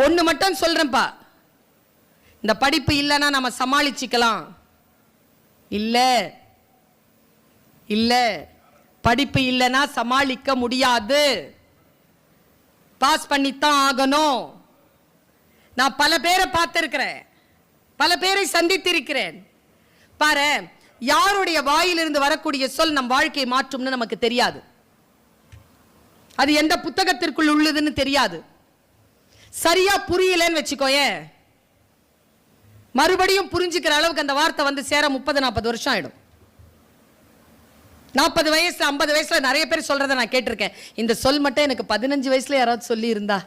ஒன்று மட்டும் சொல்கிறேன்ப்பா, இந்த படிப்பு இல்லைன்னா நம்ம சமாளிச்சுக்கலாம். இல்லை இல்லை, படிப்பு இல்லைன்னா சமாளிக்க முடியாது. பாஸ் பண்ணித்தான் ஆகணும். நான் பல பேரை பார்த்திருக்கிறேன், பல பேரை சந்தித்திருக்கிறேன். பாரு, யாருடைய வாயிலிருந்து வரக்கூடிய சொல் நம் வாழ்க்கையை மாற்றும்னு நமக்கு தெரியாது. அது எந்த புத்தகத்திற்குள் உள்ளதுன்னு தெரியாது. சரியா புரியலன்னு வச்சுக்கோயே, மறுபடியும் புரிஞ்சுக்கிற அளவுக்கு அந்த வார்த்தை வந்து சேர 30-40 வருஷம் ஆயிடும். 40 வயசுல 50 வயசுல நிறைய பேர் சொல்றதை நான் கேட்டிருக்கேன். இந்த சொல் மட்டும் எனக்கு 15 வயசுல யாராவது சொல்லி இருந்தா,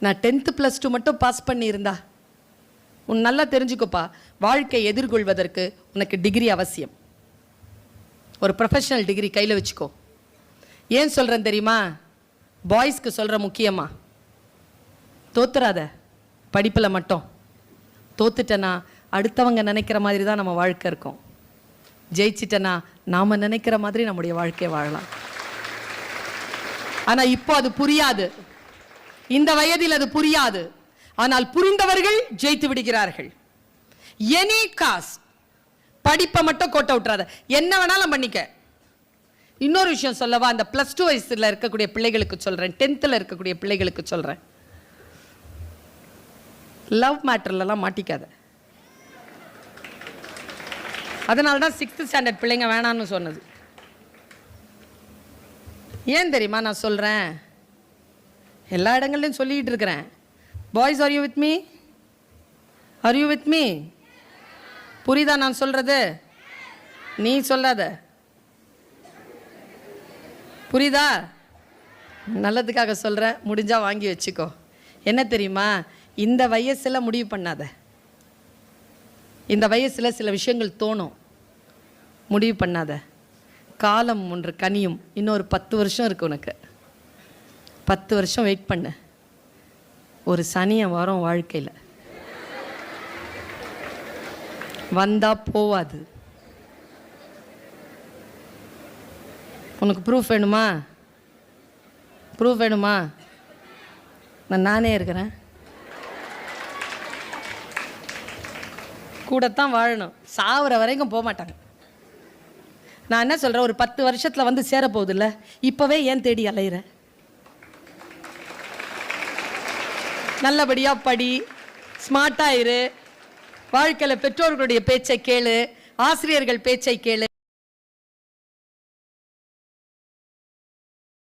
நான் 10th +2 மட்டும் பாஸ் பண்ணி இருந்தா. உன் நல்லா தெரிஞ்சுக்கோப்பா, வாழ்க்கை எதிர்கொள்வதற்கு உனக்கு டிகிரி அவசியம். ஒரு ப்ரொஃபஷனல் டிகிரி கையில் வச்சுக்கோ. ஏன் சொல்கிறேன் தெரியுமா? பாய்ஸ்க்கு சொல்கிற முக்கியமா, தோத்துறாத படிப்பில் மட்டும். தோத்துட்டனா அடுத்தவங்க நினைக்கிற மாதிரி தான் நம்ம வாழ்க்கை இருக்கும். ஜெயிச்சிட்டனா நாம் நினைக்கிற மாதிரி நம்முடைய வாழ்க்கையை வாழலாம். ஆனால் இப்போ அது புரியாது, இந்த வயதில் அது புரியாது. ஆனால் புரிந்தவர்கள் ஜெயித்து விடுகிறார்கள். எனி காஸ்ட், படிப்பை மட்டும் கோட்டை விட்டுறாத, என்ன வேணாலும் பண்ணிக்க. இன்னொரு விஷயம் சொல்லவா, அந்த +2 வயசுல இருக்கக்கூடிய பிள்ளைகளுக்கு சொல்றேன், 10th இருக்கக்கூடிய பிள்ளைகளுக்கு சொல்றேன், லவ் மேட்டர்லாம் மாட்டிக்காத. அதனால தான் 6th ஸ்டாண்டர்ட் பிள்ளைங்க வேணான்னு சொன்னது. ஏன் தெரியுமா நான் சொல்றேன்? எல்லா இடங்கள்லையும் சொல்லிட்டு இருக்கிறேன். Boys, are you with me? Are you with me? புரியுதா நான் சொல்றது? நீ சொல்லாத, புரியுதா? நல்லதுக்காக சொல்கிறேன், முடிஞ்சா வாங்கி வச்சுக்கோ. என்ன தெரியுமா, இந்த வயசில் முடிவு பண்ணாத. இந்த வயசில் சில விஷயங்கள் தோணும், முடிவு பண்ணாத. காலம் ஒன்று கனியும். இன்னொரு 10 வருஷம் இருக்கு உனக்கு. 10 வருஷம் வெயிட் பண்ணு. ஒரு சனியம் வரும் வாழ்க்கையில், வந்தா போவாது. உனக்கு ப்ரூஃப் வேணுமா? ப்ரூஃப் வேணுமா? நானே இருக்கிறேன். கூடத்தான் வாழணும், சாவுற வரைக்கும் போக மாட்டாங்க. நான் என்ன சொல்கிறேன், ஒரு 10 வருஷத்தில் வந்து சேரப்போகுதில்ல, இப்போவே ஏன் தேடி அலையிற? நல்லபடியாக படி, ஸ்மார்ட்டாக இரு, வாழ்க்கையில் பெற்றோர்களுடைய பேச்சை கேளு, ஆசிரியர்கள் பேச்சை கேளு.